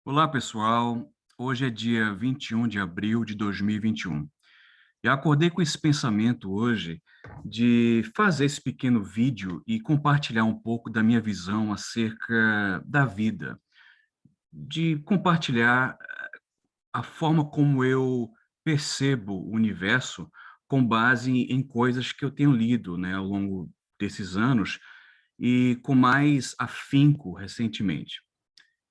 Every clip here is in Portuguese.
Olá, pessoal. Hoje é dia 21 de abril de 2021. Eu acordei com esse pensamento hoje de fazer esse pequeno vídeo e compartilhar um pouco da minha visão acerca da vida, de compartilhar a forma como eu percebo o universo com base em coisas que eu tenho lido, né, ao longo desses anos e com mais afinco recentemente.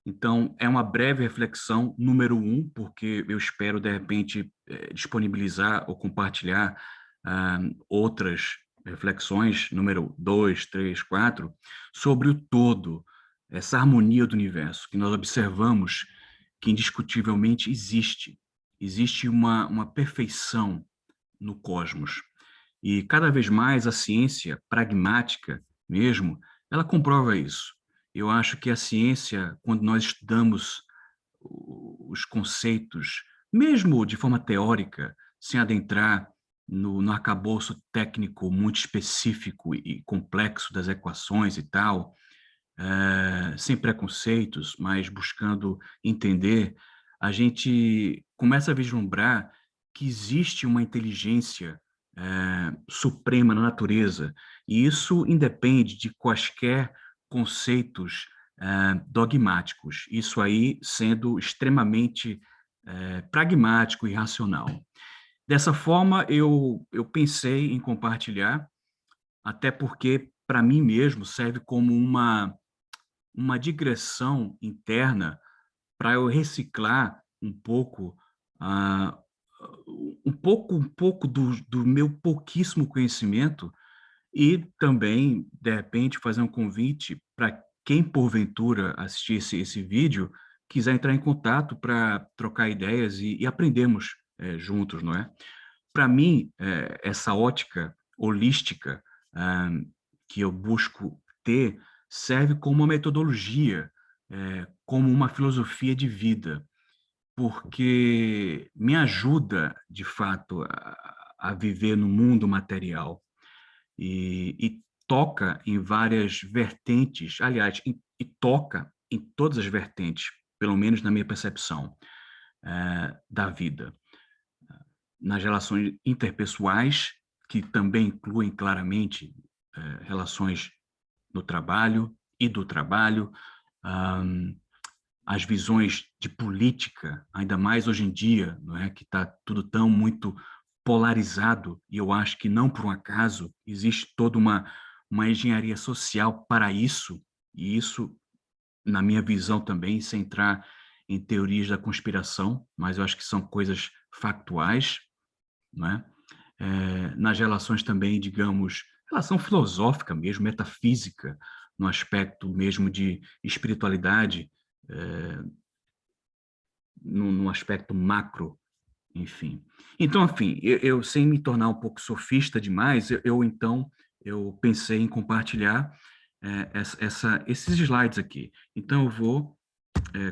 Então, é uma breve reflexão, número um, porque eu espero, de repente, disponibilizar ou compartilhar outras reflexões, número dois, três, quatro, sobre o todo, essa harmonia do universo, que nós observamos que indiscutivelmente existe. Existe uma perfeição no cosmos. E cada vez mais a ciência pragmática mesmo, ela comprova isso. Eu acho que a ciência, quando nós estudamos os conceitos, mesmo de forma teórica, sem adentrar no arcabouço técnico muito específico e complexo das equações e tal, sem preconceitos, mas buscando entender, a gente começa a vislumbrar que existe uma inteligência suprema na natureza, e isso independe de quaisquer conceitos dogmáticos, isso aí sendo extremamente pragmático e racional. Dessa forma, eu pensei em compartilhar, até porque, para mim mesmo, serve como uma digressão interna para eu reciclar ah, um pouco do meu pouquíssimo conhecimento e também, de repente, fazer um convite para quem, porventura, assistir esse vídeo, quiser entrar em contato para trocar ideias e aprendermos juntos, não é? Para mim, essa ótica holística ah, que eu busco ter serve como uma metodologia, como uma filosofia de vida, porque me ajuda, de fato, a viver no mundo material e toca em várias vertentes, aliás, e toca em todas as vertentes, pelo menos na minha percepção, da vida, nas relações interpessoais, que também incluem claramente relações no trabalho e do trabalho, um, as visões de política, ainda mais hoje em dia, não é, que está tudo tão muito polarizado, e eu acho que não por um acaso existe toda uma engenharia social para isso, e isso, na minha visão também, sem entrar em teorias da conspiração, mas eu acho que são coisas factuais, não é? Nas relações também, digamos, relação filosófica mesmo, metafísica, no aspecto mesmo de espiritualidade, é, no aspecto macro, enfim. Então, enfim, sem me tornar um pouco sofista demais, então eu pensei em compartilhar esses slides aqui. Então eu vou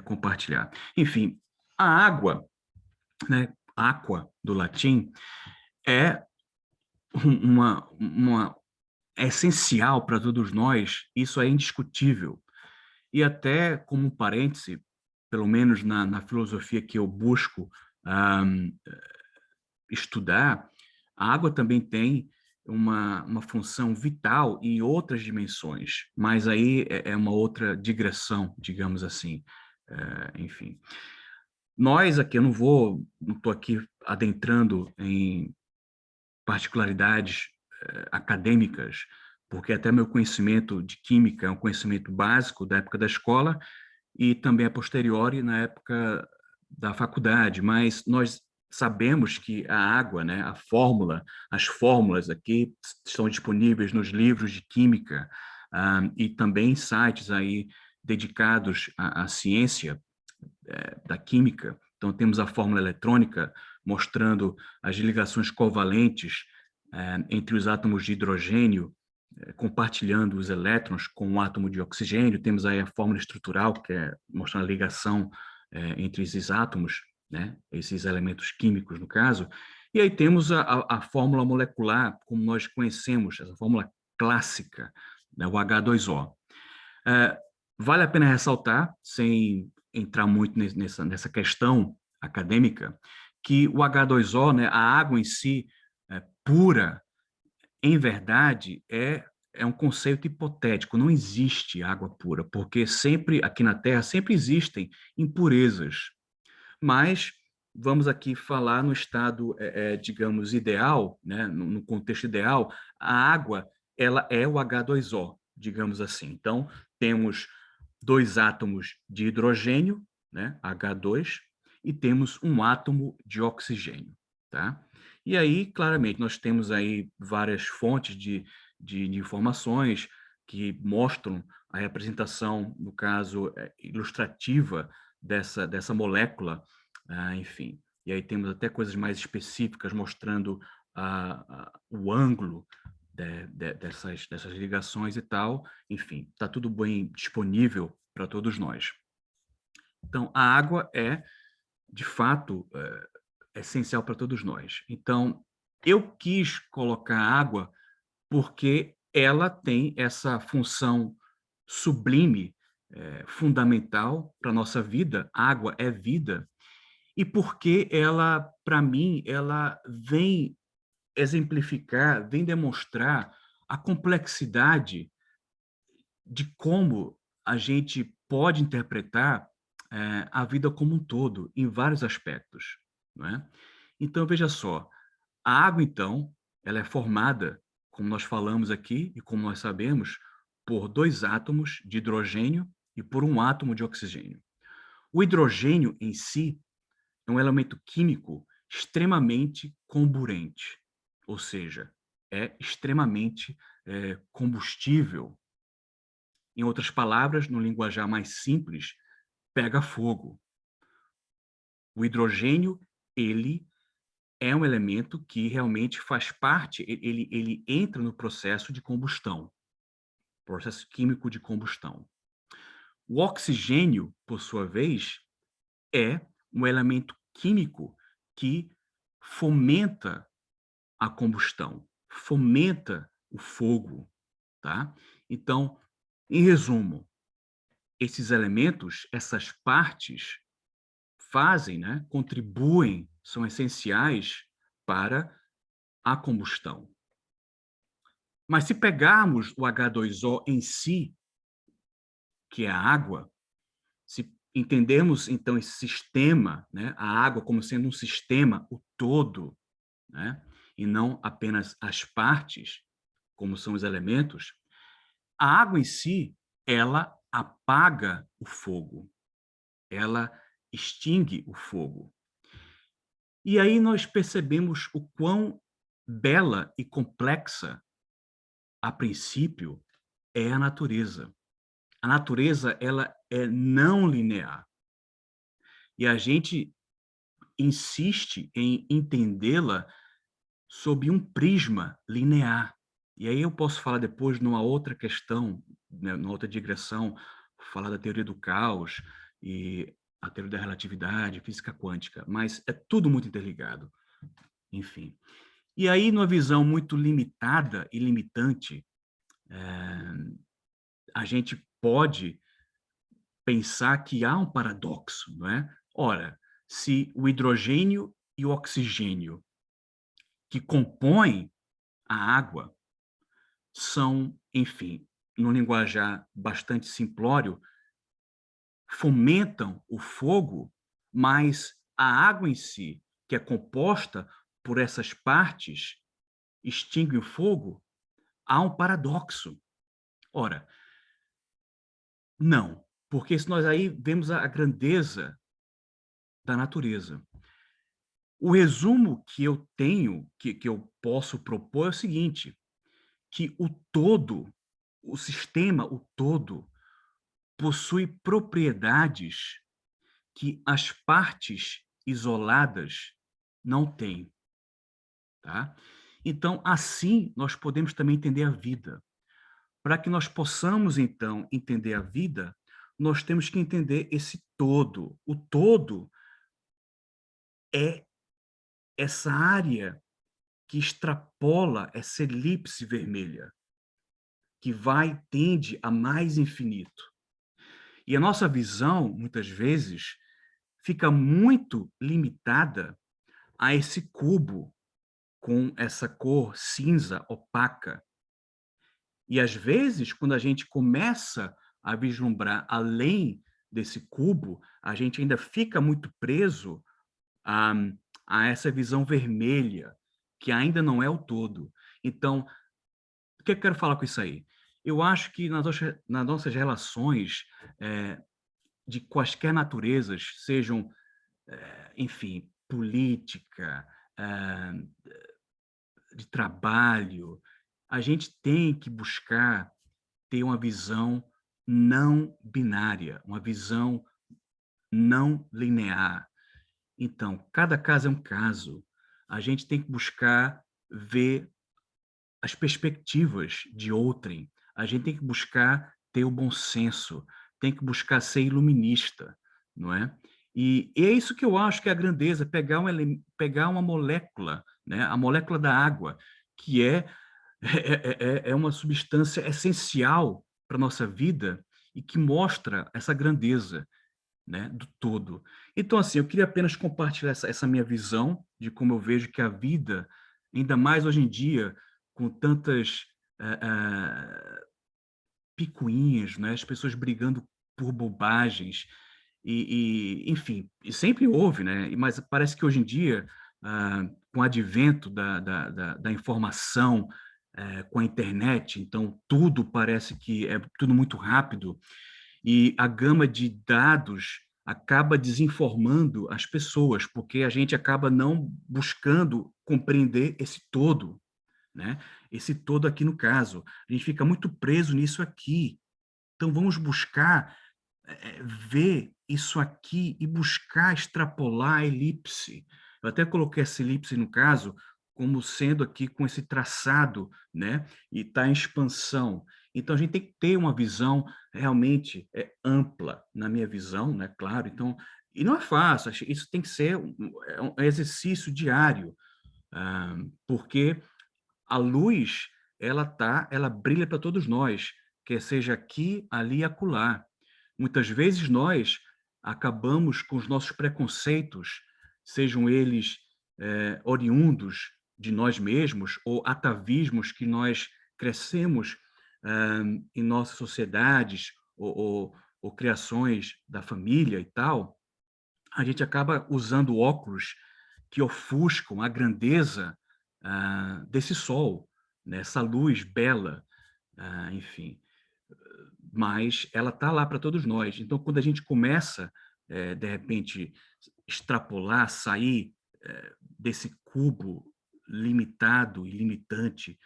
compartilhar. Enfim, a água, né, aqua do latim, é uma é essencial para todos nós, isso é indiscutível. E até como um parêntese, pelo menos na filosofia que eu busco um, estudar, a água também tem uma função vital em outras dimensões, mas aí é uma outra digressão, digamos assim. Enfim, nós aqui, eu não estou aqui adentrando em particularidades acadêmicas, porque até meu conhecimento de química é um conhecimento básico da época da escola e também a posteriori na época da faculdade, mas nós sabemos que a água, né, a fórmula, as fórmulas aqui estão disponíveis nos livros de química e também em sites aí dedicados à ciência da química. Então temos a fórmula eletrônica mostrando as ligações covalentes entre os átomos de hidrogênio compartilhando os elétrons com o átomo de oxigênio. Temos aí a fórmula estrutural, que é mostrando a ligação entre esses átomos, né? Esses elementos químicos, no caso. E aí temos a fórmula molecular, como nós conhecemos, essa fórmula clássica, né? O H2O. É, vale a pena ressaltar, sem entrar muito nessa questão acadêmica, que o H2O, né, a água em si, pura, em verdade, é um conceito hipotético, não existe água pura, porque sempre, aqui na Terra, sempre existem impurezas. Mas vamos aqui falar no estado, digamos, ideal, né? No contexto ideal, a água, ela é o H2O, digamos assim. Então, temos dois átomos de hidrogênio, né? H2, e temos um átomo de oxigênio, tá? E aí, claramente, nós temos aí várias fontes de informações que mostram a representação, no caso, ilustrativa dessa molécula, enfim. E aí temos até coisas mais específicas mostrando o ângulo dessas ligações e tal. Enfim, está tudo bem disponível para todos nós. Então, a água é, de fato, essencial para todos nós. Então, eu quis colocar água porque ela tem essa função sublime, fundamental para a nossa vida. A água é vida. E porque ela, para mim, ela vem exemplificar, vem demonstrar a complexidade de como a gente pode interpretar a vida como um todo, em vários aspectos, não é? Então, veja só, a água, então, ela é formada, como nós falamos aqui e como nós sabemos, por dois átomos de hidrogênio e por um átomo de oxigênio. O hidrogênio em si é um elemento químico extremamente comburente, ou seja, é extremamente combustível. Em outras palavras, no linguajar mais simples, pega fogo. O hidrogênio, ele é um elemento que realmente faz parte, ele entra no processo de combustão, processo químico de combustão. O oxigênio, por sua vez, é um elemento químico que fomenta a combustão, fomenta o fogo, tá? Então, em resumo, esses elementos, essas partes fazem, né, contribuem, são essenciais para a combustão. Mas se pegarmos o H2O em si, que é a água, se entendermos então esse sistema, né, a água como sendo um sistema, o todo, né, e não apenas as partes, como são os elementos, a água em si, ela apaga o fogo, ela extingue o fogo. E aí nós percebemos o quão bela e complexa, a princípio, é a natureza. A natureza, ela é não linear. E a gente insiste em entendê-la sob um prisma linear. E aí eu posso falar depois numa outra questão, né, numa outra digressão, falar da teoria do caos e a teoria da relatividade, física quântica, mas é tudo muito interligado, enfim. E aí, numa visão muito limitada e limitante, a gente pode pensar que há um paradoxo, não é? Ora, se o hidrogênio e o oxigênio que compõem a água são, enfim, num linguajar bastante simplório, fomentam o fogo, mas a água em si, que é composta por essas partes, extingue o fogo, há um paradoxo. Ora, não, porque se nós aí vemos a grandeza da natureza. O resumo que eu tenho, que eu posso propor é o seguinte, que o todo, o sistema, o todo, possui propriedades que as partes isoladas não têm, tá? Então, assim, nós podemos também entender a vida. Para que nós possamos, então, entender a vida, nós temos que entender esse todo. O todo é essa área que extrapola essa elipse vermelha, que vai tende a mais infinito. E a nossa visão, muitas vezes, fica muito limitada a esse cubo com essa cor cinza opaca. E às vezes, quando a gente começa a vislumbrar além desse cubo, a gente ainda fica muito preso a, a essa visão vermelha, que ainda não é o todo. Então, o que eu quero falar com isso aí? Eu acho que nas nossas relações, de quaisquer naturezas, sejam, enfim, política, eh, de trabalho, a gente tem que buscar ter uma visão não binária, uma visão não linear. Então, cada caso é um caso. A gente tem que buscar ver as perspectivas de outrem. A gente tem que buscar ter o bom senso, tem que buscar ser iluminista, não é? E é isso que eu acho que é a grandeza, pegar uma molécula, né? A molécula da água, que é uma substância essencial para a nossa vida e que mostra essa grandeza, né, do todo. Então, assim, eu queria apenas compartilhar essa minha visão de como eu vejo que a vida, ainda mais hoje em dia, com tantas picuinhas, né, as pessoas brigando por bobagens, enfim, e sempre houve, né, mas parece que hoje em dia, com o advento da informação, com a internet, então tudo parece que é tudo muito rápido, e a gama de dados acaba desinformando as pessoas, porque a gente acaba não buscando compreender esse todo, né? Esse todo aqui no caso. A gente fica muito preso nisso aqui. Então vamos buscar ver isso aqui e buscar extrapolar a elipse. Eu até coloquei essa elipse no caso como sendo aqui com esse traçado, né? E está em expansão. Então a gente tem que ter uma visão realmente ampla, na minha visão, né? Claro. Então, e não é fácil. Isso tem que ser um exercício diário, porque a luz ela brilha para todos nós, quer seja aqui, ali e acolá. Muitas vezes nós acabamos com os nossos preconceitos, sejam eles oriundos de nós mesmos ou atavismos que nós crescemos em nossas sociedades ou criações da família e tal, a gente acaba usando óculos que ofuscam a grandeza desse sol, né? Essa luz bela, enfim. Mas ela está lá para todos nós. Então, quando a gente começa, de repente, extrapolar, sair desse cubo limitado e limitante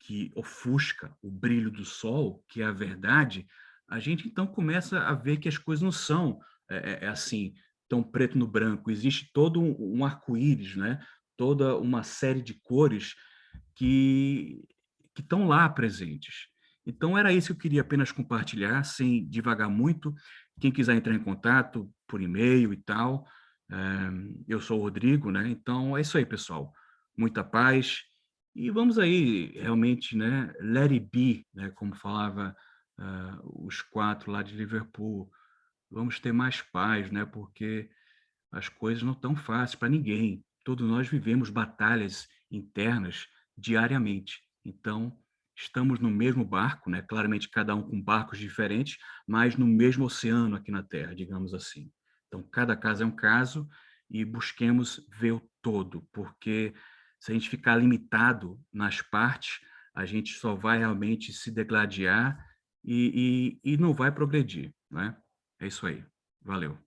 que ofusca o brilho do sol, que é a verdade, a gente então começa a ver que as coisas não são assim, tão preto no branco. Existe todo um arco-íris, né? Toda uma série de cores que estão lá presentes. Então, era isso que eu queria apenas compartilhar, sem divagar muito. Quem quiser entrar em contato por e-mail e tal, eu sou o Rodrigo, né? Então, é isso aí, pessoal. Muita paz. E vamos aí, realmente, né? Let it be, né? Como falava os quatro lá de Liverpool. Vamos ter mais paz, né? Porque as coisas não estão fáceis para ninguém. Todos nós vivemos batalhas internas diariamente. Então, estamos no mesmo barco, né? Claramente cada um com barcos diferentes, mas no mesmo oceano aqui na Terra, digamos assim. Então, cada caso é um caso e busquemos ver o todo, porque se a gente ficar limitado nas partes, a gente só vai realmente se degladiar e não vai progredir, né? É isso aí. Valeu.